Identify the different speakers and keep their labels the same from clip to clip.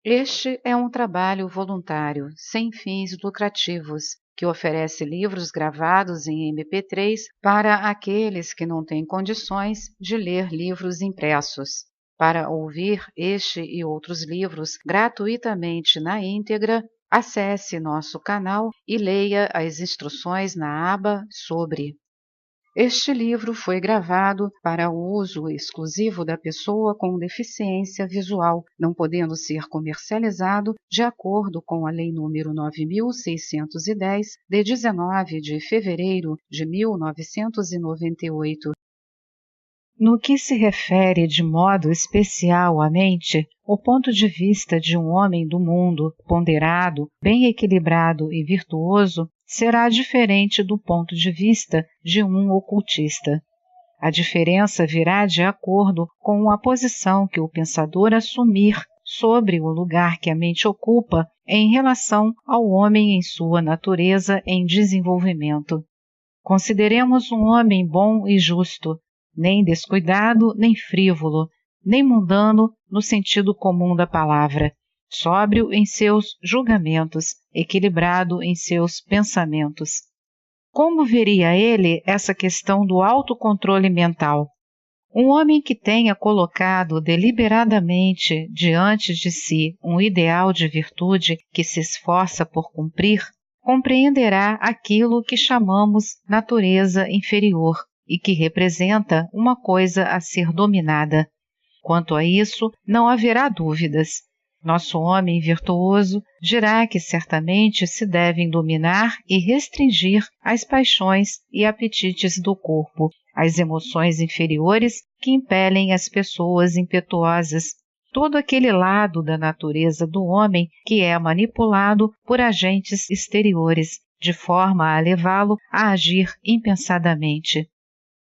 Speaker 1: Este é um trabalho voluntário, sem fins lucrativos, que oferece livros gravados em MP3 para aqueles que não têm condições de ler livros impressos. Para ouvir este e outros livros gratuitamente na íntegra, acesse nosso canal e leia as instruções na aba Sobre. Este livro foi gravado para o uso exclusivo da pessoa com deficiência visual, não podendo ser comercializado de acordo com a Lei nº 9.610, de 19 de fevereiro de 1998. No que se refere de modo especial à mente, o ponto de vista de um homem do mundo, ponderado, bem equilibrado e virtuoso, será diferente do ponto de vista de um ocultista. A diferença virá de acordo com a posição que o pensador assumir sobre o lugar que a mente ocupa em relação ao homem em sua natureza em desenvolvimento. Consideremos um homem bom e justo, nem descuidado, nem frívolo, nem mundano no sentido comum da palavra, sóbrio em seus julgamentos, equilibrado em seus pensamentos. Como veria ele essa questão do autocontrole mental? Um homem que tenha colocado deliberadamente diante de si um ideal de virtude que se esforça por cumprir, compreenderá aquilo que chamamos natureza inferior e que representa uma coisa a ser dominada. Quanto a isso, não haverá dúvidas. Nosso homem virtuoso dirá que certamente se devem dominar e restringir as paixões e apetites do corpo, as emoções inferiores que impelem as pessoas impetuosas, todo aquele lado da natureza do homem que é manipulado por agentes exteriores, de forma a levá-lo a agir impensadamente.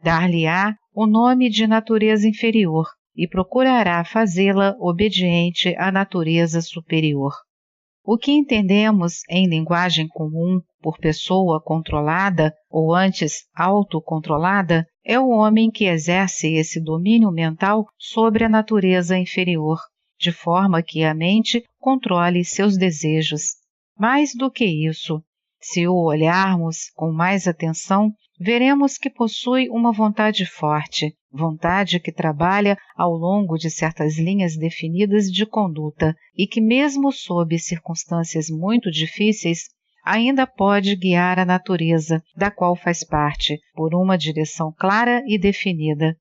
Speaker 1: Dar-lhe-á o nome de natureza inferior e procurará fazê-la obediente à natureza superior. O que entendemos em linguagem comum por pessoa controlada, ou antes autocontrolada, é o homem que exerce esse domínio mental sobre a natureza inferior, de forma que a mente controle seus desejos. Mais do que isso, se o olharmos com mais atenção, veremos que possui uma vontade forte, vontade que trabalha ao longo de certas linhas definidas de conduta e que, mesmo sob circunstâncias muito difíceis, ainda pode guiar a natureza, da qual faz parte, por uma direção clara e definida.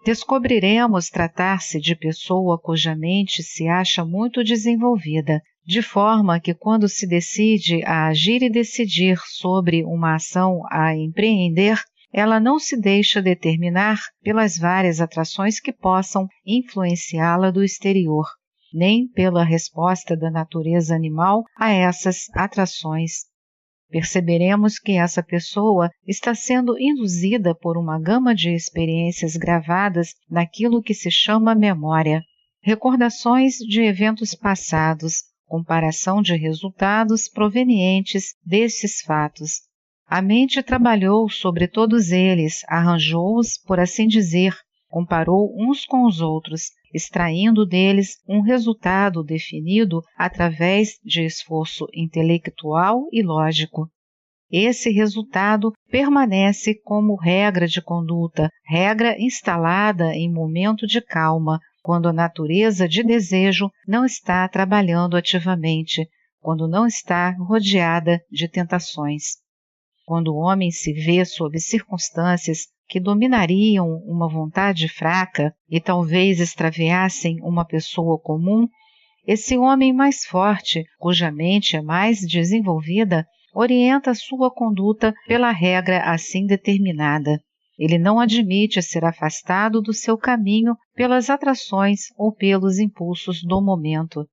Speaker 1: Descobriremos tratar-se de pessoa cuja mente se acha muito desenvolvida, de forma que quando se decide a agir e decidir sobre uma ação a empreender, ela não se deixa determinar pelas várias atrações que possam influenciá-la do exterior, nem pela resposta da natureza animal a essas atrações. Perceberemos que essa pessoa está sendo induzida por uma gama de experiências gravadas naquilo que se chama memória, recordações de eventos passados, comparação de resultados provenientes desses fatos. A mente trabalhou sobre todos eles, arranjou-os, por assim dizer, comparou uns com os outros, extraindo deles um resultado definido através de esforço intelectual e lógico. Esse resultado permanece como regra de conduta, regra instalada em momento de calma, quando a natureza de desejo não está trabalhando ativamente, quando não está rodeada de tentações. Quando o homem se vê sob circunstâncias que dominariam uma vontade fraca e talvez extraviassem uma pessoa comum, esse homem mais forte, cuja mente é mais desenvolvida, orienta sua conduta pela regra assim determinada. Ele não admite ser afastado do seu caminho pelas atrações ou pelos impulsos do momento.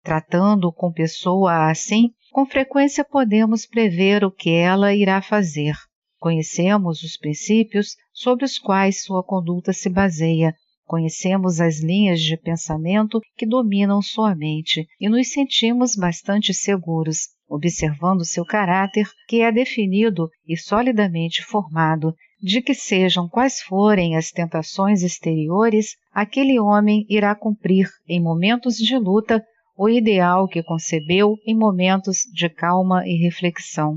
Speaker 1: Tratando com pessoa assim, com frequência podemos prever o que ela irá fazer. Conhecemos os princípios sobre os quais sua conduta se baseia, conhecemos as linhas de pensamento que dominam sua mente e nos sentimos bastante seguros, observando seu caráter, que é definido e solidamente formado, de que sejam quais forem as tentações exteriores, aquele homem irá cumprir, em momentos de luta, o ideal que concebeu em momentos de calma e reflexão.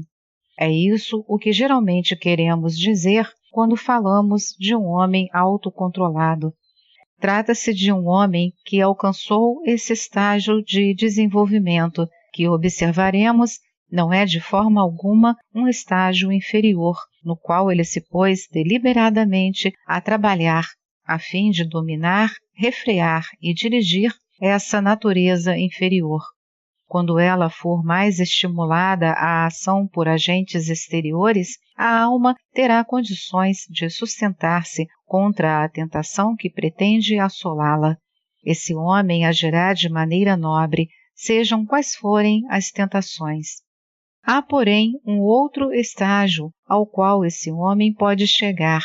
Speaker 1: É isso o que geralmente queremos dizer quando falamos de um homem autocontrolado. Trata-se de um homem que alcançou esse estágio de desenvolvimento, que observaremos não é de forma alguma um estágio inferior, no qual ele se pôs deliberadamente a trabalhar, a fim de dominar, refrear e dirigir essa natureza inferior. Quando ela for mais estimulada à ação por agentes exteriores, a alma terá condições de sustentar-se contra a tentação que pretende assolá-la. Esse homem agirá de maneira nobre, sejam quais forem as tentações. Há, porém, um outro estágio ao qual esse homem pode chegar,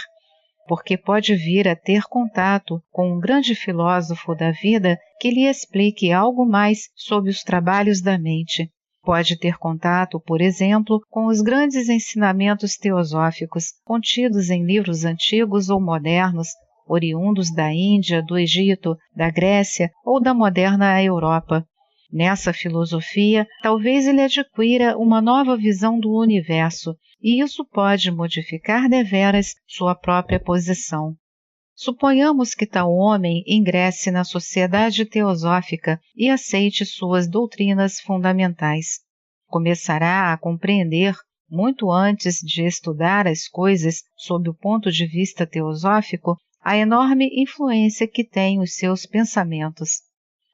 Speaker 1: porque pode vir a ter contato com um grande filósofo da vida que lhe explique algo mais sobre os trabalhos da mente. Pode ter contato, por exemplo, com os grandes ensinamentos teosóficos contidos em livros antigos ou modernos, oriundos da Índia, do Egito, da Grécia ou da moderna Europa. Nessa filosofia, talvez ele adquira uma nova visão do universo, e isso pode modificar deveras sua própria posição. Suponhamos que tal homem ingresse na sociedade teosófica e aceite suas doutrinas fundamentais. Começará a compreender, muito antes de estudar as coisas sob o ponto de vista teosófico, a enorme influência que têm os seus pensamentos.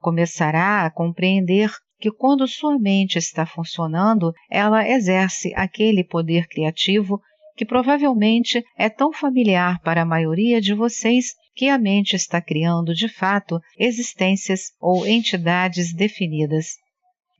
Speaker 1: Começará a compreender que quando sua mente está funcionando, ela exerce aquele poder criativo que provavelmente é tão familiar para a maioria de vocês que a mente está criando de fato existências ou entidades definidas.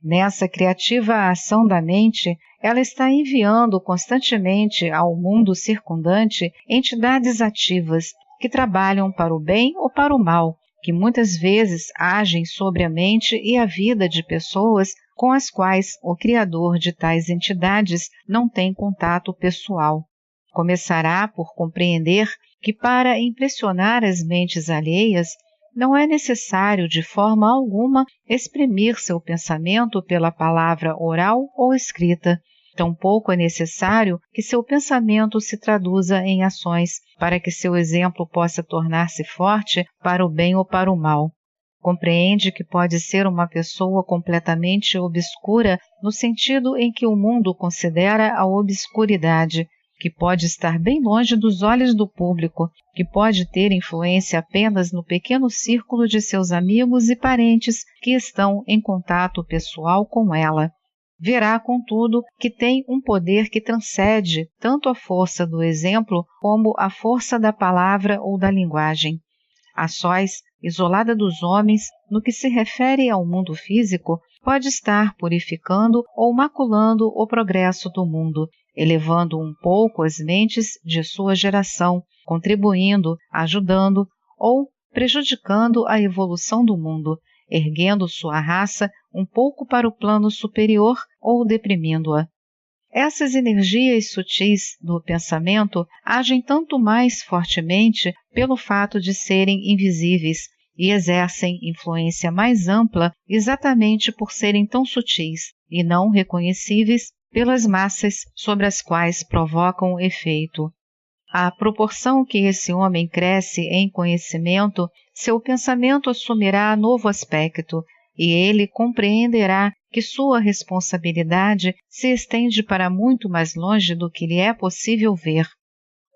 Speaker 1: Nessa criativa ação da mente, ela está enviando constantemente ao mundo circundante entidades ativas que trabalham para o bem ou para o mal, que muitas vezes agem sobre a mente e a vida de pessoas com as quais o criador de tais entidades não tem contato pessoal. Começará por compreender que para impressionar as mentes alheias, não é necessário de forma alguma exprimir seu pensamento pela palavra oral ou escrita. Tampouco é necessário que seu pensamento se traduza em ações, para que seu exemplo possa tornar-se forte para o bem ou para o mal. Compreende que pode ser uma pessoa completamente obscura no sentido em que o mundo considera a obscuridade, que pode estar bem longe dos olhos do público, que pode ter influência apenas no pequeno círculo de seus amigos e parentes que estão em contato pessoal com ela. Verá, contudo, que tem um poder que transcende tanto a força do exemplo como a força da palavra ou da linguagem. A sós, isolada dos homens, no que se refere ao mundo físico, pode estar purificando ou maculando o progresso do mundo, elevando um pouco as mentes de sua geração, contribuindo, ajudando ou prejudicando a evolução do mundo, erguendo sua raça um pouco para o plano superior ou deprimindo-a. Essas energias sutis do pensamento agem tanto mais fortemente pelo fato de serem invisíveis e exercem influência mais ampla exatamente por serem tão sutis e não reconhecíveis pelas massas sobre as quais provocam efeito. À proporção que esse homem cresce em conhecimento, seu pensamento assumirá novo aspecto e ele compreenderá que sua responsabilidade se estende para muito mais longe do que lhe é possível ver.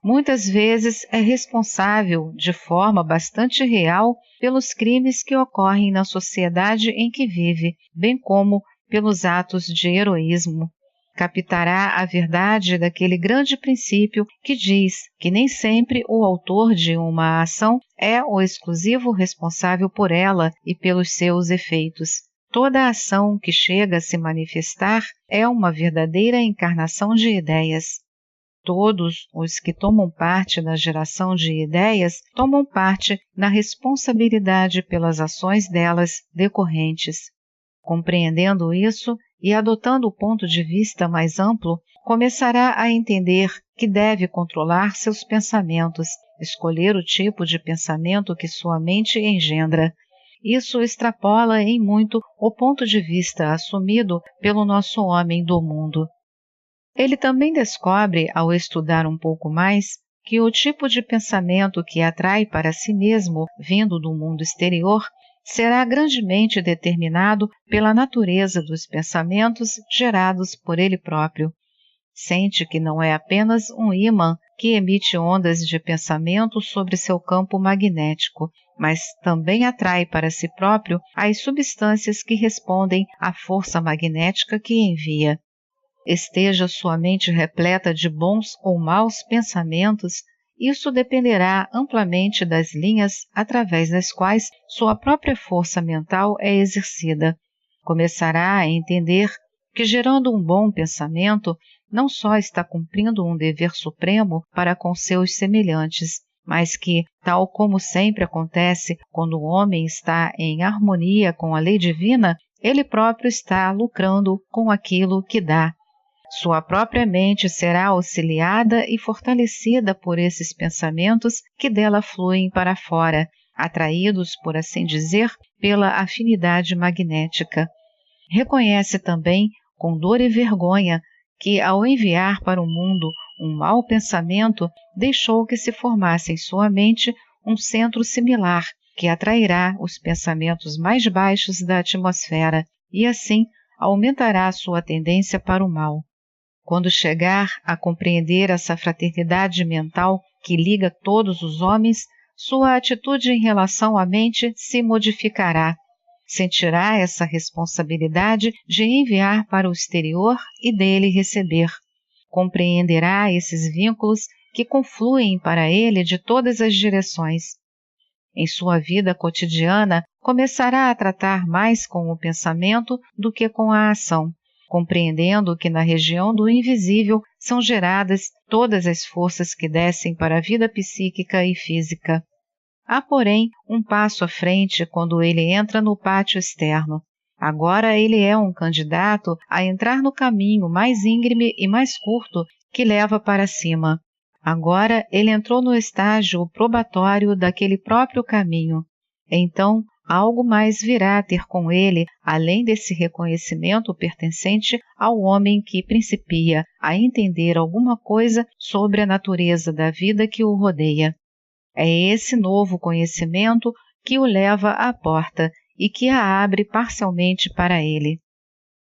Speaker 1: Muitas vezes é responsável, de forma bastante real, pelos crimes que ocorrem na sociedade em que vive, bem como pelos atos de heroísmo. Captará a verdade daquele grande princípio que diz que nem sempre o autor de uma ação é o exclusivo responsável por ela e pelos seus efeitos. Toda ação que chega a se manifestar é uma verdadeira encarnação de ideias. Todos os que tomam parte na geração de ideias tomam parte na responsabilidade pelas ações delas decorrentes. Compreendendo isso e adotando o ponto de vista mais amplo, começará a entender que deve controlar seus pensamentos, escolher o tipo de pensamento que sua mente engendra. isso extrapola em muito o ponto de vista assumido pelo nosso homem do mundo. Ele também descobre, ao estudar um pouco mais, que o tipo de pensamento que atrai para si mesmo, vindo do mundo exterior, será grandemente determinado pela natureza dos pensamentos gerados por ele próprio. Sente que não é apenas um ímã que emite ondas de pensamento sobre seu campo magnético, mas também atrai para si próprio as substâncias que respondem à força magnética que envia. Esteja sua mente repleta de bons ou maus pensamentos, isso dependerá amplamente das linhas através das quais sua própria força mental é exercida. Começará a entender que, gerando um bom pensamento, não só está cumprindo um dever supremo para com seus semelhantes, mas que, tal como sempre acontece quando o homem está em harmonia com a lei divina, ele próprio está lucrando com aquilo que dá. Sua própria mente será auxiliada e fortalecida por esses pensamentos que dela fluem para fora, atraídos, por assim dizer, pela afinidade magnética. Reconhece também, com dor e vergonha, que, ao enviar para o mundo um mau pensamento, deixou que se formasse em sua mente um centro similar, que atrairá os pensamentos mais baixos da atmosfera e, assim, aumentará sua tendência para o mal. Quando chegar a compreender essa fraternidade mental que liga todos os homens, sua atitude em relação à mente se modificará. Sentirá essa responsabilidade de enviar para o exterior e dele receber. Compreenderá esses vínculos que confluem para ele de todas as direções. Em sua vida cotidiana, começará a tratar mais com o pensamento do que com a ação, compreendendo que na região do invisível são geradas todas as forças que descem para a vida psíquica e física. Há, porém, um passo à frente quando ele entra no pátio externo. Agora ele é um candidato a entrar no caminho mais íngreme e mais curto que leva para cima. Agora ele entrou no estágio probatório daquele próprio caminho. Então, algo mais virá a ter com ele, além desse reconhecimento pertencente ao homem que principia a entender alguma coisa sobre a natureza da vida que o rodeia. É esse novo conhecimento que o leva à porta e que a abre parcialmente para ele.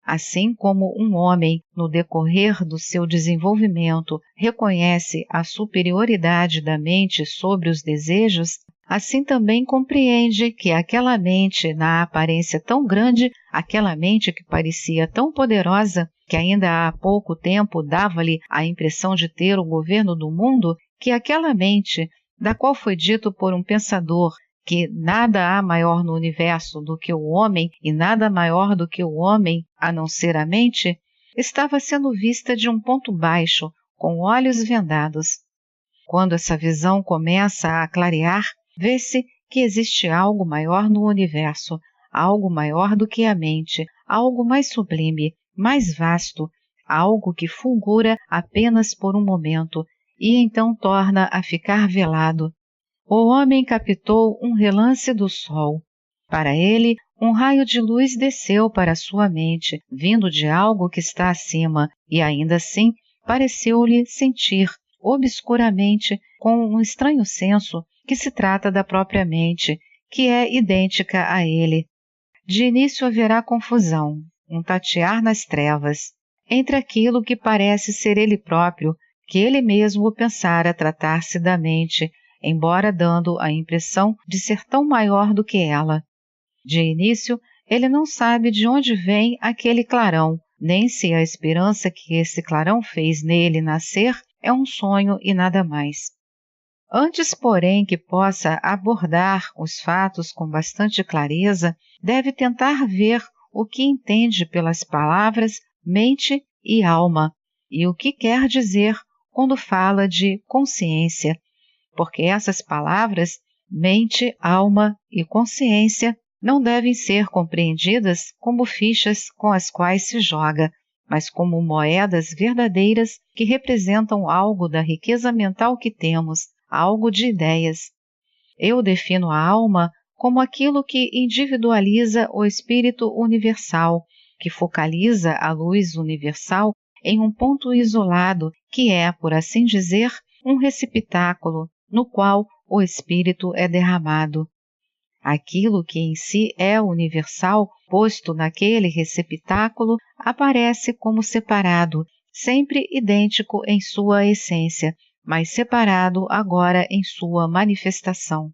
Speaker 1: Assim como um homem, no decorrer do seu desenvolvimento, reconhece a superioridade da mente sobre os desejos, assim também compreende que aquela mente, na aparência tão grande, aquela mente que parecia tão poderosa, que ainda há pouco tempo dava-lhe a impressão de ter o governo do mundo, que aquela mente, da qual foi dito por um pensador que nada há maior no universo do que o homem e nada maior do que o homem a não ser a mente, estava sendo vista de um ponto baixo, com olhos vendados. Quando essa visão começa a clarear, vê-se que existe algo maior no universo, algo maior do que a mente, algo mais sublime, mais vasto, algo que fulgura apenas por um momento e então torna a ficar velado. O homem captou um relance do sol. Para ele, um raio de luz desceu para sua mente, vindo de algo que está acima, e ainda assim pareceu-lhe sentir, obscuramente, com um estranho senso, que se trata da própria mente, que é idêntica a ele. De início haverá confusão, um tatear nas trevas, entre aquilo que parece ser ele próprio, que ele mesmo pensara tratar-se da mente, embora dando a impressão de ser tão maior do que ela. De início, ele não sabe de onde vem aquele clarão, nem se a esperança que esse clarão fez nele nascer é um sonho e nada mais. Antes, porém, que possa abordar os fatos com bastante clareza, deve tentar ver o que entende pelas palavras mente e alma, e o que quer dizer quando fala de consciência, porque essas palavras, mente, alma e consciência, não devem ser compreendidas como fichas com as quais se joga, mas como moedas verdadeiras que representam algo da riqueza mental que temos, algo de ideias. Eu defino a alma como aquilo que individualiza o espírito universal, que focaliza a luz universal em um ponto isolado, que é, por assim dizer, um receptáculo no qual o espírito é derramado. Aquilo que em si é universal, posto naquele receptáculo, aparece como separado, sempre idêntico em sua essência, mas separado agora em sua manifestação.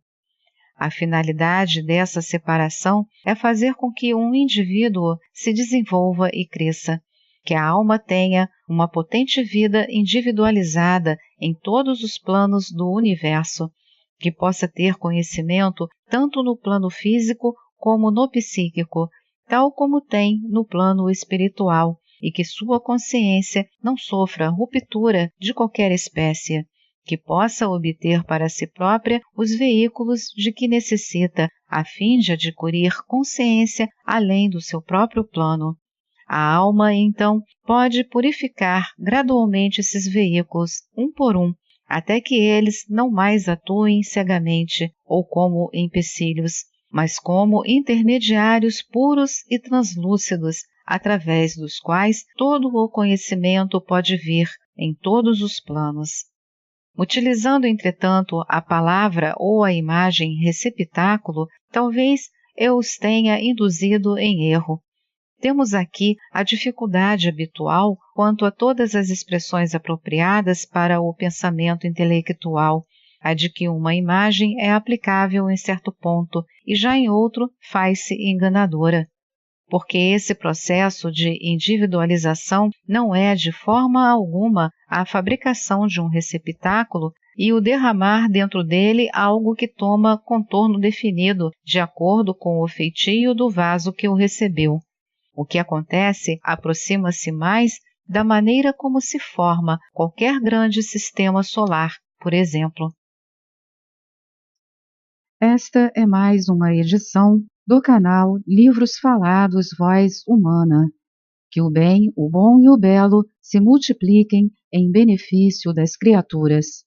Speaker 1: A finalidade dessa separação é fazer com que um indivíduo se desenvolva e cresça, que a alma tenha uma potente vida individualizada em todos os planos do universo, que possa ter conhecimento tanto no plano físico como no psíquico, tal como tem no plano espiritual, e que sua consciência não sofra ruptura de qualquer espécie, que possa obter para si própria os veículos de que necessita, a fim de adquirir consciência além do seu próprio plano. A alma, então, pode purificar gradualmente esses veículos, um por um, até que eles não mais atuem cegamente ou como empecilhos, mas como intermediários puros e translúcidos, através dos quais todo o conhecimento pode vir em todos os planos. Utilizando, entretanto, a palavra ou a imagem receptáculo, talvez eu os tenha induzido em erro. Temos aqui a dificuldade habitual quanto a todas as expressões apropriadas para o pensamento intelectual, a de que uma imagem é aplicável em certo ponto e já em outro faz-se enganadora. Porque esse processo de individualização não é de forma alguma a fabricação de um receptáculo e o derramar dentro dele algo que toma contorno definido de acordo com o feitio do vaso que o recebeu. O que acontece aproxima-se mais da maneira como se forma qualquer grande sistema solar, por exemplo. Esta é mais uma edição do canal Livros Falados Voz Humana. Que o bem, o bom e o belo se multipliquem em benefício das criaturas.